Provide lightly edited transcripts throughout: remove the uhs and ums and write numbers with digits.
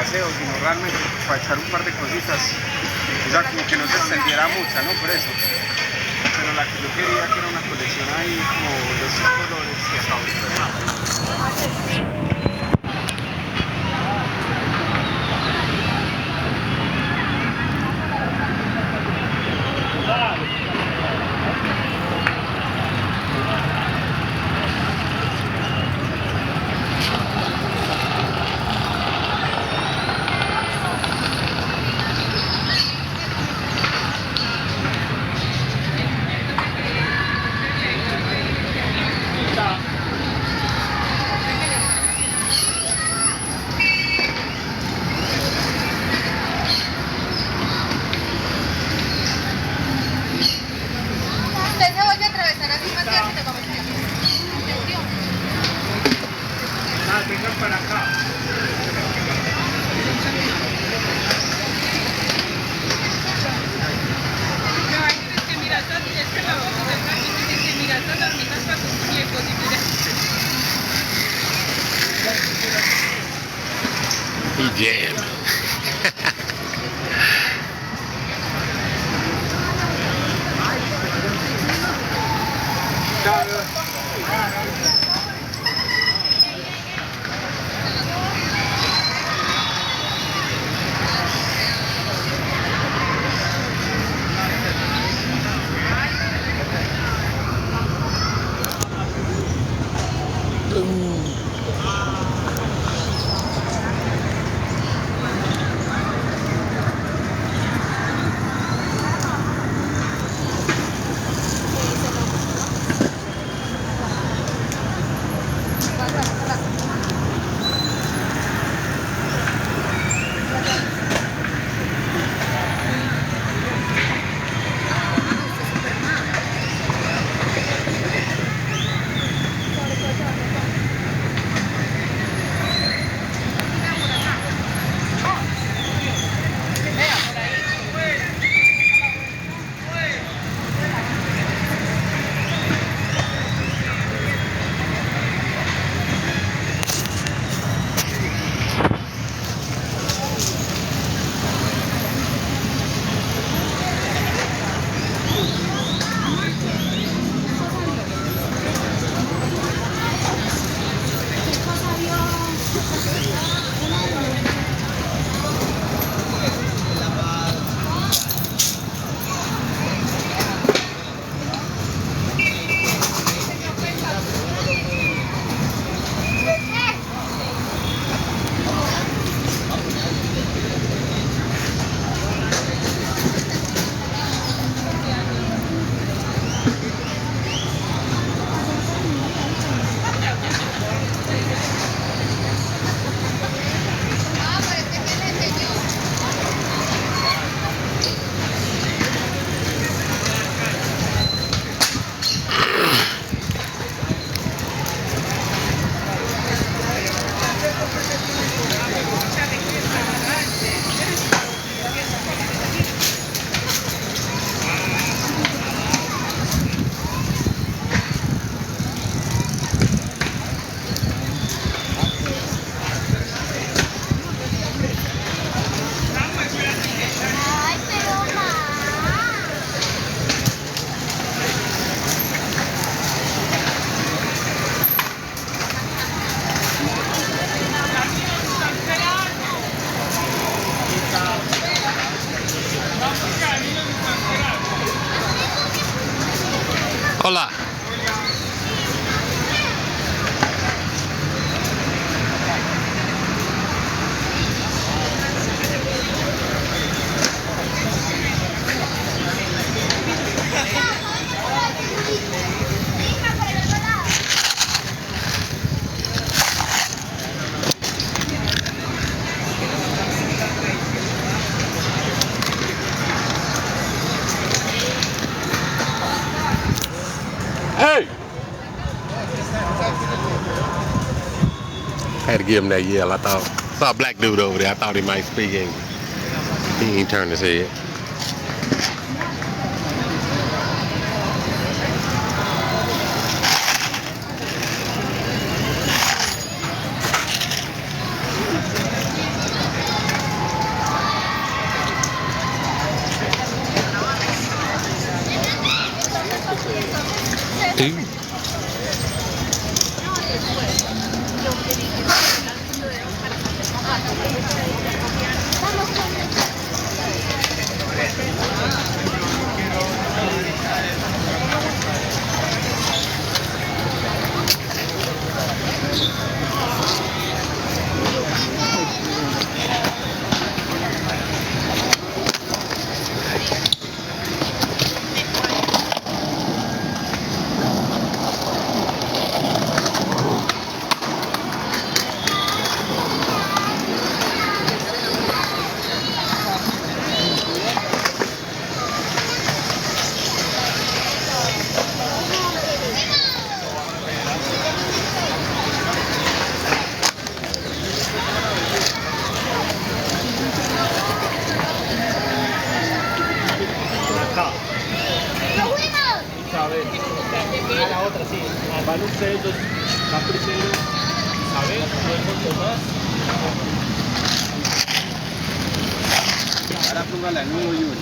paseo, sino realmente para echar un par de cositas. O sea, como que no se extendiera mucha, ¿no? Por eso. Pero la que yo quería, que era una colección ahí, como de esos colores, y acabó de ser. Vengan para acá. He jammed. Hola. Hey! I had to give him that yell. I saw a black dude over there. I thought he might speak English. He ain't turned his head. Ahora póngala en uno y uno.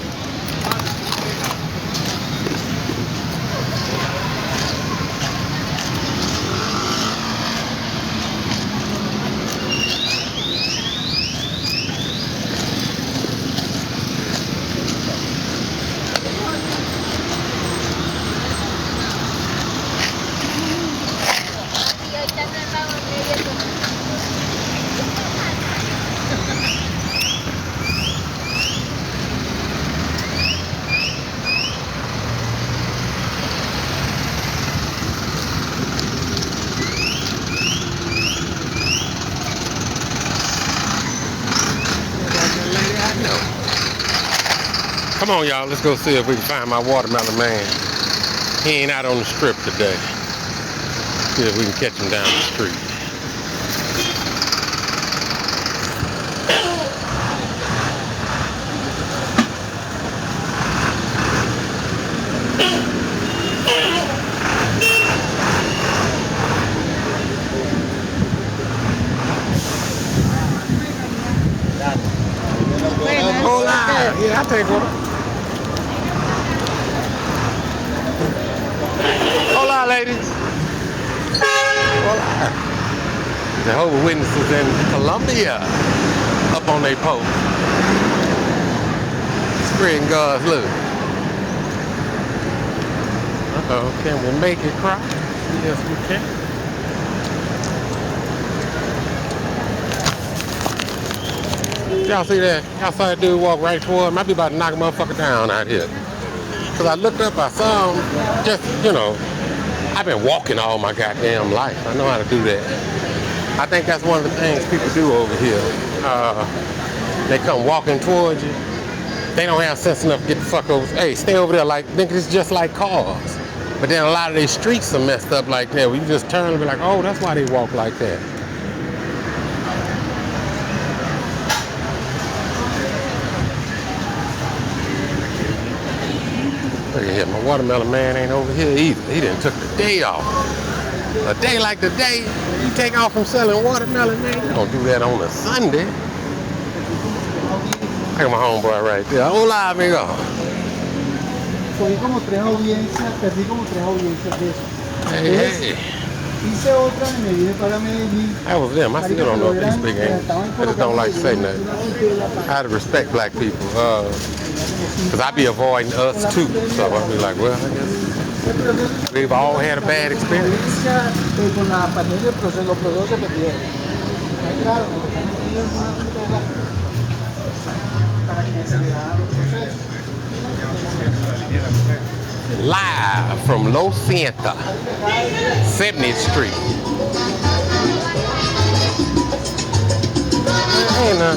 Come on, y'all. Let's go see if we can find my watermelon man. He ain't out on the strip today. See if we can catch him down the street. Hola. Yeah, I'll take one. Hola, ladies. Hola. Jehovah's Witnesses in Colombia up on their post. Spreading God's love. Uh-oh, can we make it cry? Yes, we can. Y'all see that? Y'all saw that dude walk right toward him? Might be about to knock a motherfucker down out here. Cause I looked up, I saw him, just, you know, I've been walking all my goddamn life. I know how to do that. I think that's one of the things people do over here. They come walking towards you. They don't have sense enough to get the fuck over. Hey, stay over there, like, think it's just like cars. But then a lot of these streets are messed up like that. We just turn and be like, oh, that's why they walk like that. Look at here, my watermelon man ain't over here either. He done took the day off. A day like the day you take off from selling watermelon, man, you don't do that on a Sunday. Look at my homeboy right there. Hola, amigo. Cogí como 3 audiencias, perdí como 3 audiencias de eso. Hey, hey. Hice otra y me vine para Medellín. I was them. I still don't know if they speak English. I just don't like to say nothing. I have to respect black people. Because I be avoiding us too. So I be like, well, I guess we've all had a bad experience. Con la pandemia los procesos se perdieron. Claro, para que se vean los procesos. Live from Los Santa, 70th Street. Hey, now.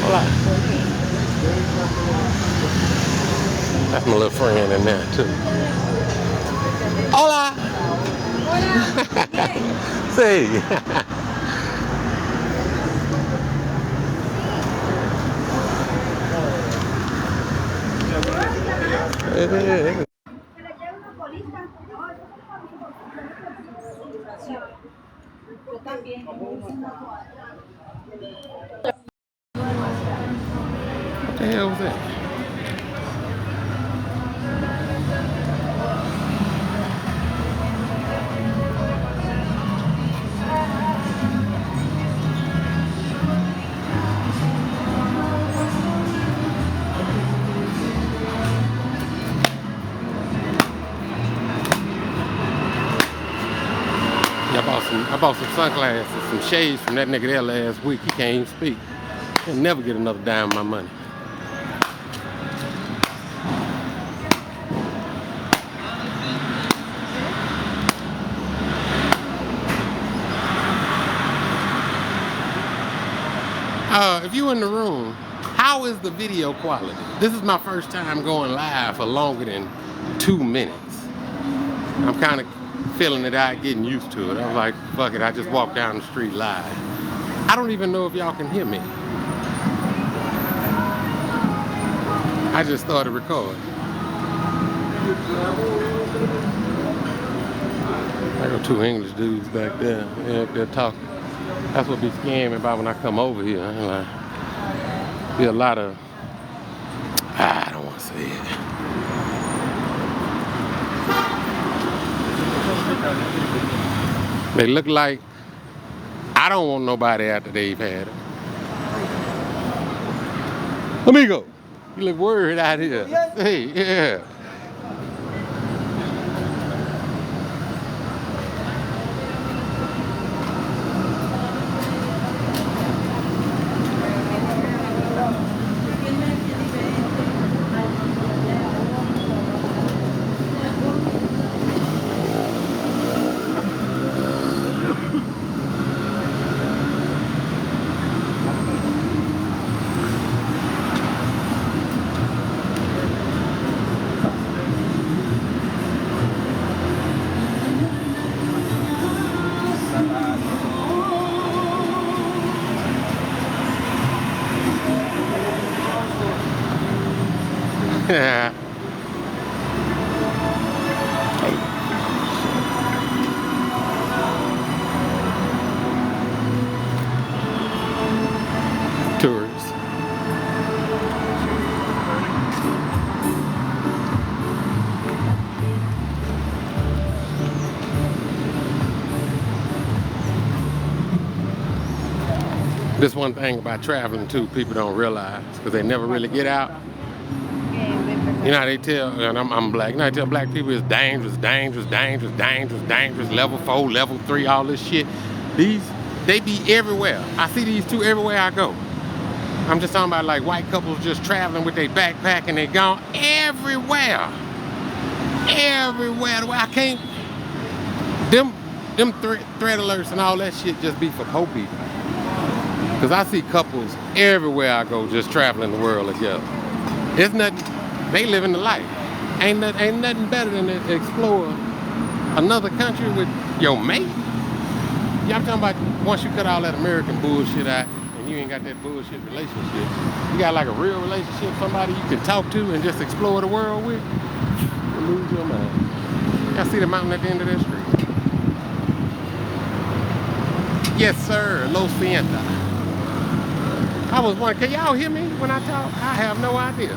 Hola. That's my little friend in there too. Hola. See. What the hell was that? I bought some sunglasses, some shades from that nigga there last week. He can't even speak. He'll never get another dime of my money. If you in the room, how is the video quality? This is my first time going live for longer than 2 minutes. I'm kind of feeling it out, getting used to it. I'm like, fuck it, I just walk down the street live. I don't even know if y'all can hear me. I just started recording. I got 2 English dudes back there. They're talking. That's what be scaring me about when I come over here. Like, be a lot of, I don't want to say it. They look like I don't want nobody after they've had it. Amigo, you look worried out here. Hey, yeah. Yeah. Tourists. This one thing about traveling too, people don't realize, because they never really get out. You know how they tell, and I'm black, you know how they tell black people it's dangerous, dangerous, dangerous, dangerous, dangerous, level 4, level 3, all this shit. They be everywhere. I see these two everywhere I go. I'm just talking about like white couples just traveling with their backpack and they gone everywhere. Everywhere. I can't, them threat alerts and all that shit just be for poor people. Because I see couples everywhere I go just traveling the world together. It's nothing. They living the life. Ain't nothing better than to explore another country with your mate. Yeah, I'm talking about once you cut all that American bullshit out and you ain't got that bullshit relationship. You got like a real relationship, somebody you can talk to and just explore the world with. You lose your mind. Y'all see the mountain at the end of that street? Yes, sir. Lo siento. I was wondering, can y'all hear me when I talk? I have no idea.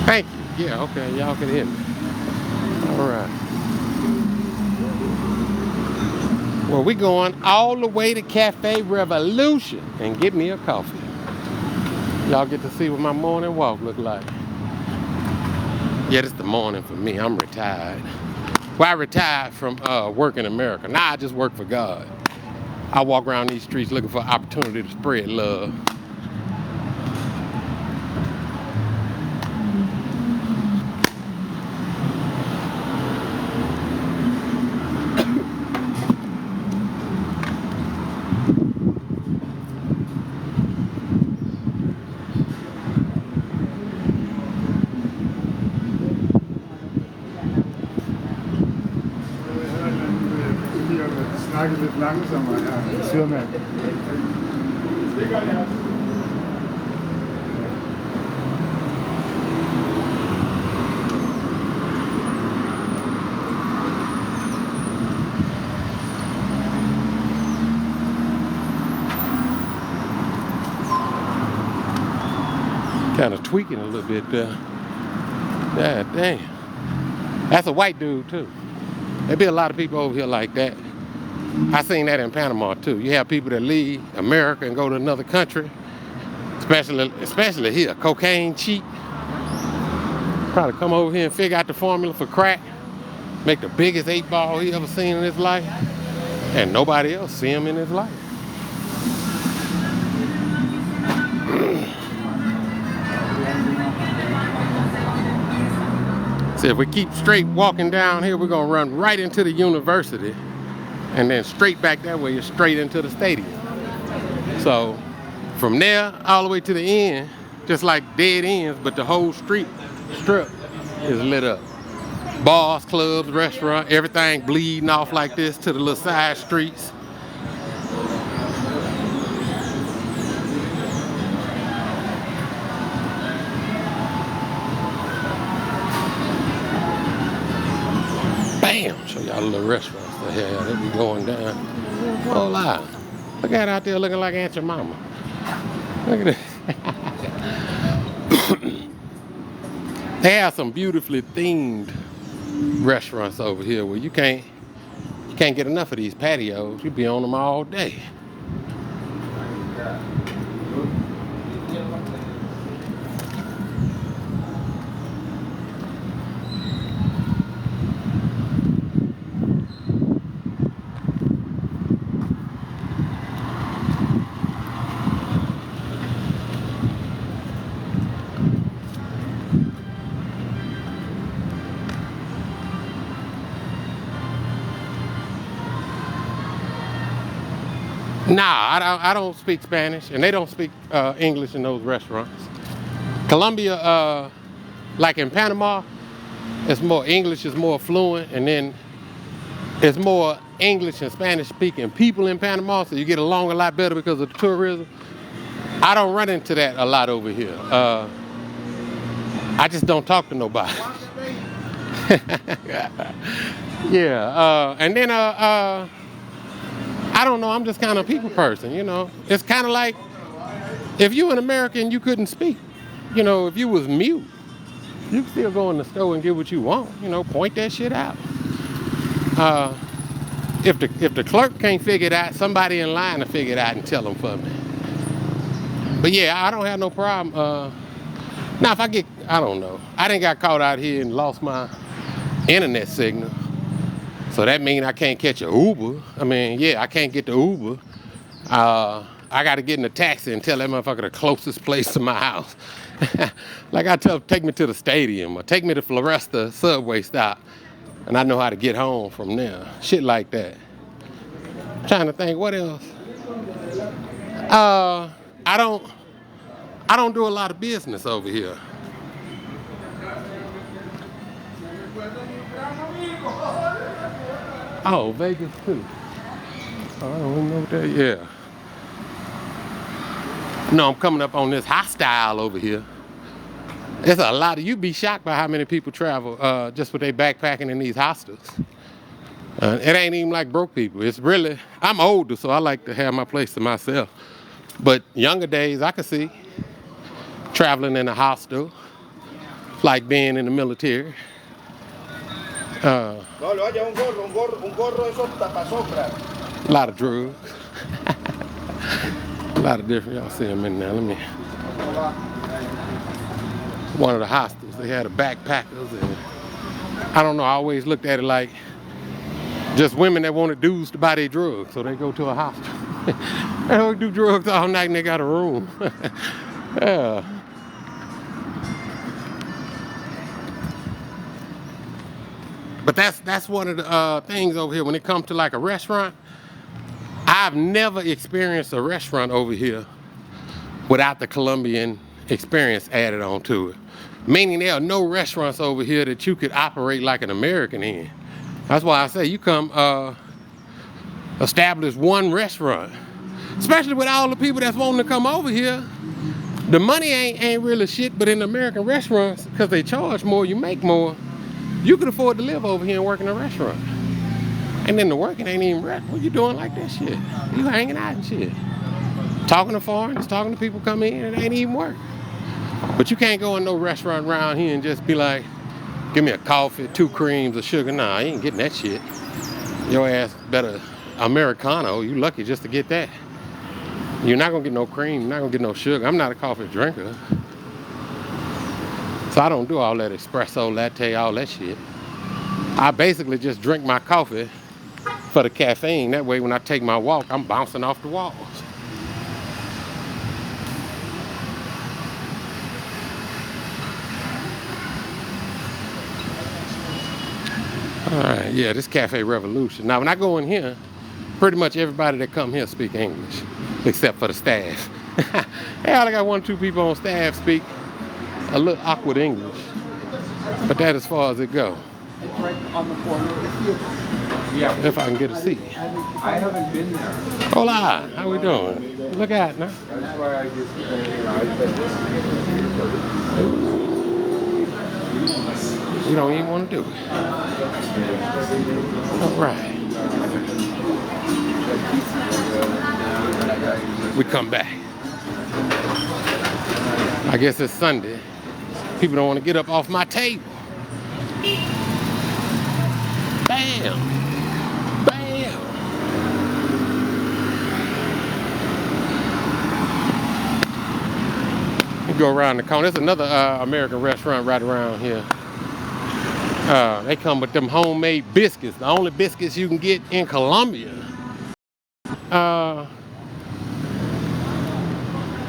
Thank you. Yeah, okay, y'all can hear me. All right. Well, we going all the way to Cafe Revolution and get me a coffee. Y'all get to see what my morning walk look like. Yeah, this is the morning for me. I'm retired. Well, I retired from work in America. Now I just work for God. I walk around these streets looking for opportunity to spread love. langsam, ja. Zürne. Kind of tweaking a little bit there. God damn. That's a white dude too. There be a lot of people over here like that. I seen that in Panama too. You have people that leave America and go to another country, especially here. Cocaine cheap. Probably come over here and figure out the formula for crack. Make the biggest 8-ball he ever seen in his life, and nobody else see him in his life. So if we keep straight walking down here, we're gonna run right into the university, and then straight back that way, you're straight into the stadium. So from there all the way to the end, just like dead ends, but the whole strip is lit up. Bars, clubs, restaurant, everything bleeding off like this to the little side streets. Bam! Show y'all the little restaurants that here. They be going down. Oh, live. Look at it out there looking like Aunt your mama. Look at it. They have some beautifully themed restaurants over here where you can't get enough of these patios. You be on them all day. Nah, I don't speak Spanish, and they don't speak English in those restaurants. Colombia, like in Panama, it's more English is more fluent, and then it's more English and Spanish speaking people in Panama, so you get along a lot better because of the tourism. I don't run into that a lot over here. I just don't talk to nobody. Yeah, and then I don't know, I'm just kind of a people person, you know. It's kind of like if you an American, you couldn't speak. You know, if you was mute, you could still go in the store and get what you want, you know, point that shit out. If the clerk can't figure it out, somebody in line to figure it out and tell them for me. But yeah, I don't have no problem. Now if I don't know. I done got caught out here and lost my internet signal. So that means I can't catch an Uber. I mean, yeah, I can't get the Uber. I got to get in a taxi and tell that motherfucker the closest place to my house. Like I tell, take me to the stadium or take me to Floresta subway stop, and I know how to get home from there. Shit like that. I'm trying to think, what else? I don't do a lot of business over here. Oh, Vegas too. Oh, I don't even know what that, yeah. No, I'm coming up on this hostile over here. There's a lot of, you'd be shocked by how many people travel just with their backpacking in these hostels. It ain't even like broke people. It's really, I'm older, so I like to have my place to myself. But younger days, I could see traveling in a hostel, like being in the military. A lot of drugs. A lot of different, y'all see them in there. Let me. One of the hostels, they had a backpackers, and I don't know, I always looked at it like just women that wanted dudes to buy their drugs, so they go to a hostel. They don't do drugs all night and they got a room. Yeah. But that's one of the things over here when it comes to like a restaurant. I've never experienced a restaurant over here without the Colombian experience added on to it. Meaning there are no restaurants over here that you could operate like an American in. That's why I say you come establish one restaurant. Especially with all the people that's wanting to come over here. The money ain't really shit, but in American restaurants, because they charge more, you make more, you can afford to live over here and work in a restaurant. And then the working ain't even right. What you doing like that shit? You hanging out and shit. Talking to foreigners, talking to people come in, it ain't even work. But you can't go in no restaurant around here and just be like, give me a coffee, 2 creams of sugar. Nah, you ain't getting that shit. Your ass better Americano. You lucky just to get that. You're not gonna get no cream, you're not gonna get no sugar. I'm not a coffee drinker. So I don't do all that espresso, latte, all that shit. I basically just drink my coffee for the caffeine. That way when I take my walk, I'm bouncing off the walls. All right, yeah, this Cafe Revolution. Now when I go in here, pretty much everybody that come here speak English, except for the staff. Hey, I only got 1 or 2 people on staff speak a little awkward English, but that's as far as it go. It's right on the corner of the theater. Yeah. If I can get a seat. I haven't been there. Hola, how we doing? Look out now. That's why I just, You don't even want to do it. All right. We come back. I guess it's Sunday. People don't want to get up off my table. Bam! Bam! You go around the corner. There's another American restaurant right around here. They come with them homemade biscuits. The only biscuits you can get in Colombia.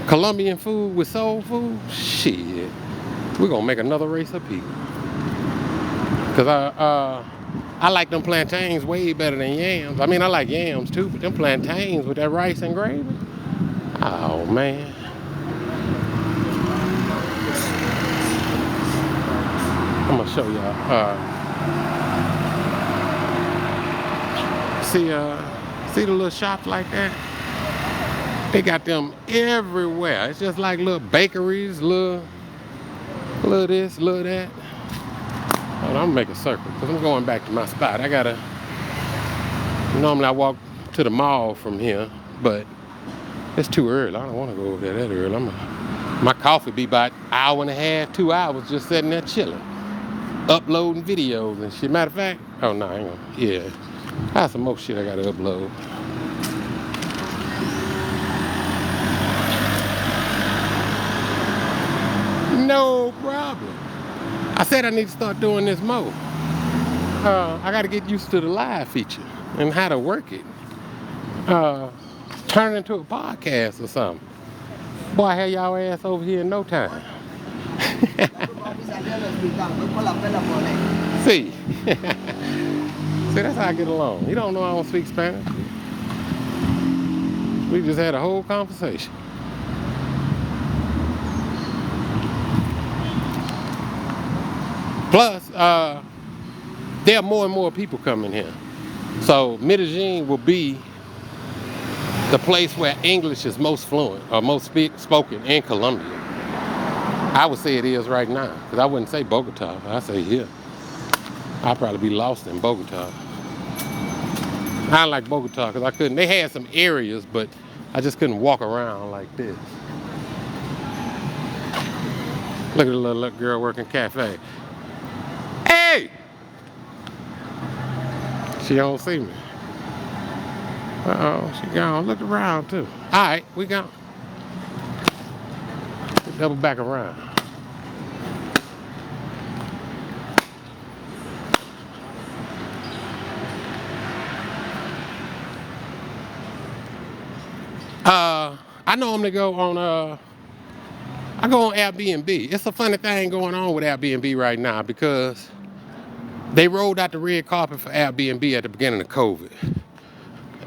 Colombian food with soul food? Shit. We're gonna make another race of people. Cause I like them plantains way better than yams. I mean, I like yams too, but them plantains with that rice and gravy? Oh man. I'm gonna show y'all. See the little shops like that? They got them everywhere. It's just like little bakeries, little this, little that. Hold on, I'm gonna make a circle because I'm going back to my spot. Normally I walk to the mall from here, but it's too early. I don't want to go over there that early. My coffee be about an hour and a half, 2 hours just sitting there chilling, uploading videos and shit. Matter of fact, oh no, I ain't gonna, yeah. I have some more shit I gotta upload. No problem. I said I need to start doing this more. I got to get used to the live feature and how to work it. Turn it into a podcast or something. Boy, I had y'all ass over here in no time. See? See, that's how I get along. You don't know I don't speak Spanish. We just had a whole conversation. Plus, there are more and more people coming here. So Medellin will be the place where English is most fluent or most spoken in Colombia. I would say it is right now, because I wouldn't say Bogota. I say here. I'd probably be lost in Bogota. I like Bogota because I couldn't. They had some areas, but I just couldn't walk around like this. Look at the little girl working cafe. Hey! She don't see me. Uh-oh, she gone. Look around too. All right, we gone. Double back around. I normally go on I go on Airbnb. It's a funny thing going on with Airbnb right now because they rolled out the red carpet for Airbnb at the beginning of COVID.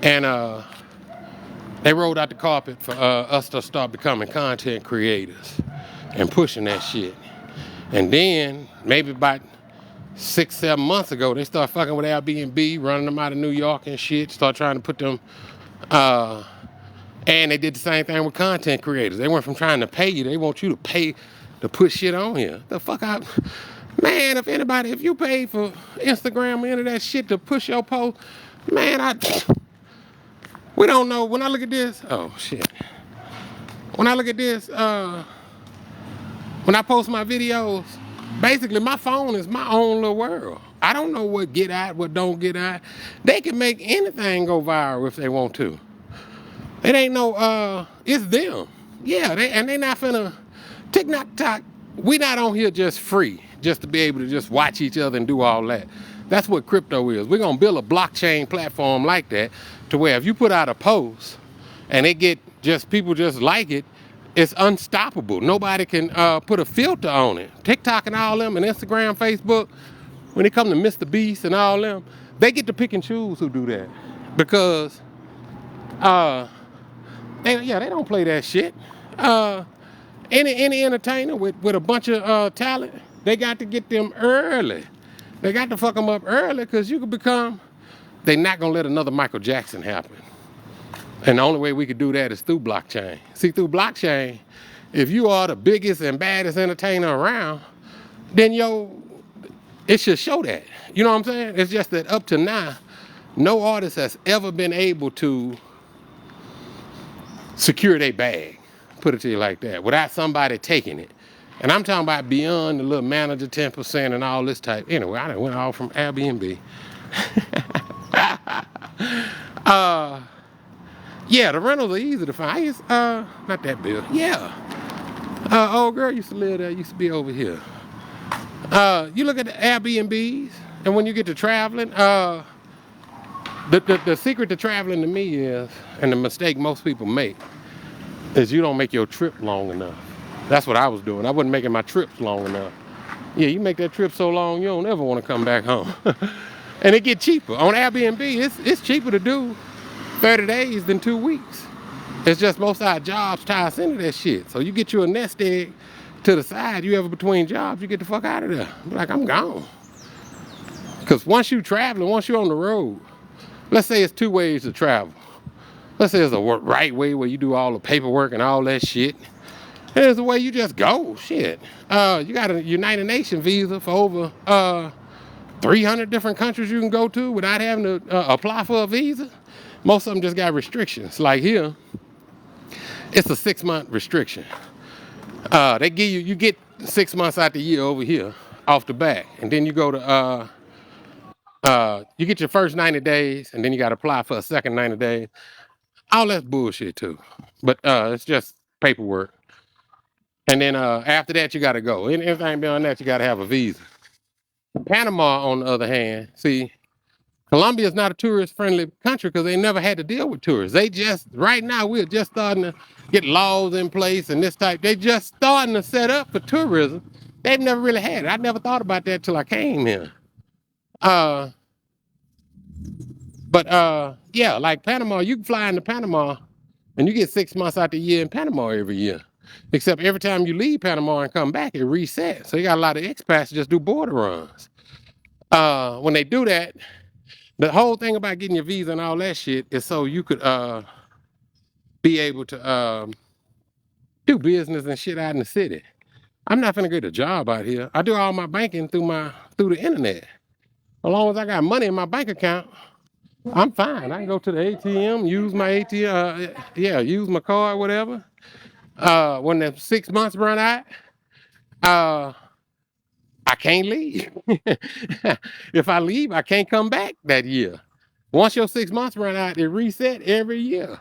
And they rolled out the carpet for us to start becoming content creators and pushing that shit. And then maybe about 6, 7 months ago, they start fucking with Airbnb, running them out of New York and shit. Start trying to put them, and they did the same thing with content creators. They went from trying to pay you, they want you to pay to put shit on here. The fuck out, man. If you pay for Instagram or any of that shit to push your post, man, we don't know. When I look at this, oh shit. When I look at this, when I post my videos, basically my phone is my own little world. I don't know what get out, what don't get out. They can make anything go viral if they want to. It ain't no, it's them. Yeah, they not finna, TikTok, we not on here just free, just to be able to just watch each other and do all that. That's what crypto is. We're gonna build a blockchain platform like that to where if you put out a post and it get people just like it, it's unstoppable. Nobody can put a filter on it. TikTok and all them and Instagram, Facebook, when it come to Mr. Beast and all them, they get to pick and choose who do that. Because they don't play that shit. Any entertainer with a bunch of talent, they got to get them early. They got to fuck them up early because you could become, they're not gonna let another Michael Jackson happen. And the only way we could do that is through blockchain. See, through blockchain, if you are the biggest and baddest entertainer around, then it should show that. You know what I'm saying? It's just that up to now, no artist has ever been able to secure their bag, put it to you like that, without somebody taking it. And I'm talking about beyond the little manager 10% and all this type. Anyway, I done went off from Airbnb. Yeah, the rentals are easy to find. Not that big. Yeah. Old girl used to live there, used to be over here. You look at the Airbnbs, and when you get to traveling, the secret to traveling to me is, and the mistake most people make, is you don't make your trip long enough. That's what I was doing. I wasn't making my trips long enough. Yeah, you make that trip so long, you don't ever want to come back home. And it get cheaper. On Airbnb, it's cheaper to do 30 days than 2 weeks. It's just most of our jobs tie us into that shit. So you get you a nest egg to the side, you ever between jobs, you get the fuck out of there. Like, I'm gone. Because once you traveling, once you're on the road, let's say it's 2 ways to travel. Let's say there's a right way where you do all the paperwork and all that shit. And there's a way you just go, shit. You got a United Nations visa for over 300 different countries you can go to without having to apply for a visa. Most of them just got restrictions. Like here, it's a 6-month restriction. They give you get 6 months out the year over here off the bat. And then you go to, you get your first 90 days and then you got to apply for a second 90 days. All that's bullshit too. But it's just paperwork. And then after that, you got to go. Anything beyond that, you got to have a visa. Panama, on the other hand, see, Colombia is not a tourist-friendly country because they never had to deal with tourists. Right now, we're just starting to get laws in place and this type. They just starting to set up for tourism. They've never really had it. I never thought about that till I came here. Yeah, like Panama, you can fly into Panama and you get 6 months out the year in Panama every year. Except every time you leave Panama and come back, it resets. So you got a lot of expats that just do border runs. When they do that, the whole thing about getting your visa and all that shit is so you could be able to do business and shit out in the city. I'm not finna get a job out here. I do all my banking through the internet. As long as I got money in my bank account, I'm fine. I can go to the ATM, use my ATM, use my card, whatever. When the 6 months run out, I can't leave. If I leave, I can't come back that year. Once your 6 months run out, it reset every year.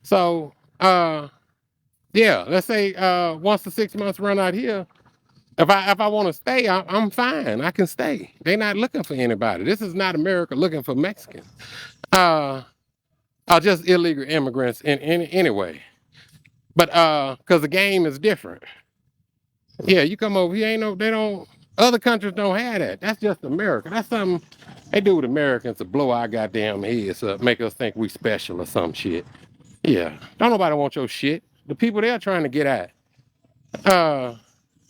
So, let's say once the 6 months run out here, if I want to stay, I'm fine. I can stay. They're not looking for anybody. This is not America looking for Mexicans. Or just illegal immigrants anyway. But because the game is different. Yeah, you come over here, other countries don't have that. That's just America. That's something they do with Americans to blow our goddamn heads up, make us think we special or some shit. Yeah, don't nobody want your shit. The people they're trying to get at.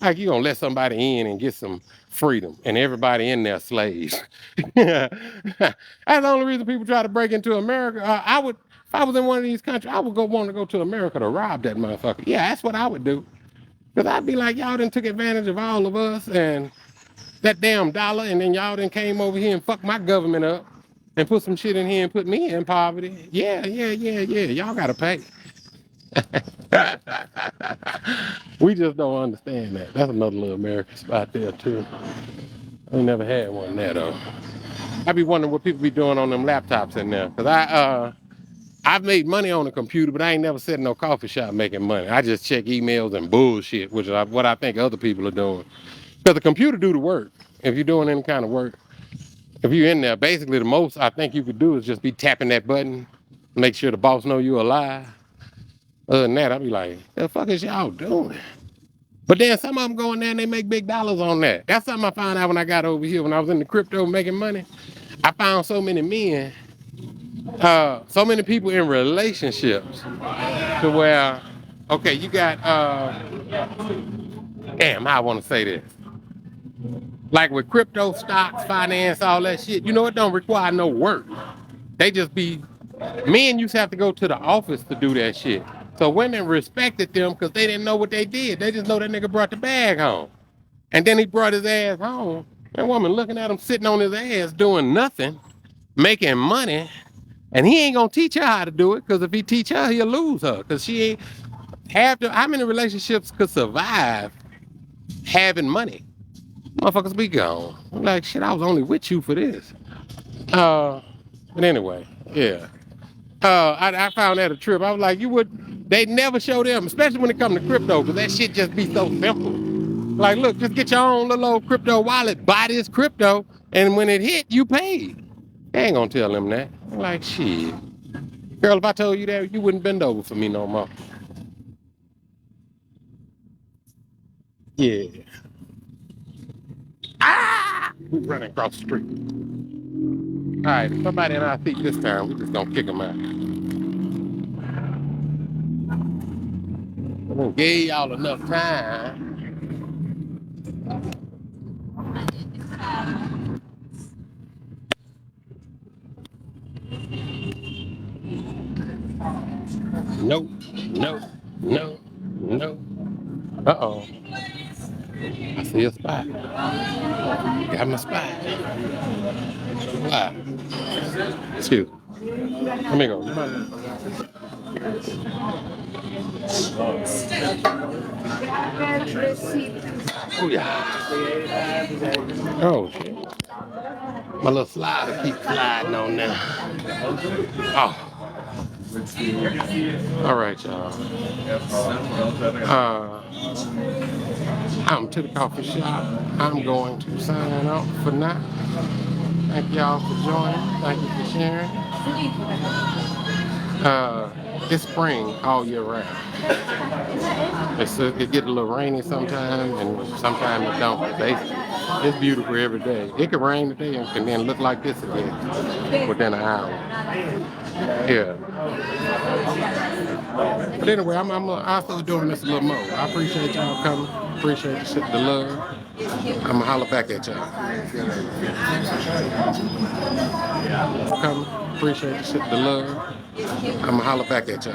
Like you gonna let somebody in and get some freedom, and everybody in there slaves. That's the only reason people try to break into America. I would, if I was in one of these countries, I would want to go to America to rob that motherfucker. Yeah, that's what I would do. Cause I'd be like, y'all done took advantage of all of us and that damn dollar, and then y'all done came over here and fucked my government up and put some shit in here and put me in poverty. Yeah. Y'all gotta pay. We just don't understand that. That's another little American spot there too. I ain't never had one there though. I be wondering what people be doing on them laptops in there. Cause I've made money on the computer, but I ain't never sat in no coffee shop making money. I just check emails and bullshit, which is what I think other people are doing. Cause the computer do the work. If you're doing any kind of work, if you're in there, basically the most I think you could do is just be tapping that button, make sure the boss know you're alive. Other than that, I'd be like, the fuck is y'all doing? But then some of them go in there and they make big dollars on that. That's something I found out when I got over here, when I was in the crypto making money. I found so many men, so many people in relationships to where, okay, you got, damn, I want to say this. Like with crypto, stocks, finance, all that shit, you know, it don't require no work. They just be, men used to have to go to the office to do that shit. So women respected them because they didn't know what they did. They just know that nigga brought the bag home. And then he brought his ass home. That woman looking at him sitting on his ass doing nothing, making money. And he ain't gonna teach her how to do it, because if he teach her, he'll lose her. Because she ain't how many relationships could survive having money? Motherfuckers be gone. I'm like, shit, I was only with you for this. But anyway, yeah. I found that a trip. I was like, they never show them, especially when it comes to crypto, because that shit just be so simple. Like, look, just get your own little old crypto wallet, buy this crypto, and when it hit, you paid. They ain't gonna tell them that. I'm like, shit. Girl, if I told you that, you wouldn't bend over for me no more. Yeah. Ah! We running across the street. All right, if somebody in our seat this time, we just gonna kick them out. I done gave y'all enough time. Nope, nope, nope, nope. Uh-oh. I see a spot. Got my spot. Why? Excuse me. Let me go. Oh, yeah. Oh, shit. My little slider keeps sliding on there. Oh. All right, y'all. I'm to the coffee shop. I'm going to sign out for now. Thank y'all for joining. Thank you for sharing. It's spring all year round. It get a little rainy sometimes, and sometimes it don't. It's beautiful every day. It could rain today and then look like this again within an hour. Yeah. But anyway, I'll start doing this a little more. I appreciate y'all coming. Appreciate the shit, the love. I'ma holler back at y'all. Coming. Appreciate the shit, the love. I'ma holler back at y'all.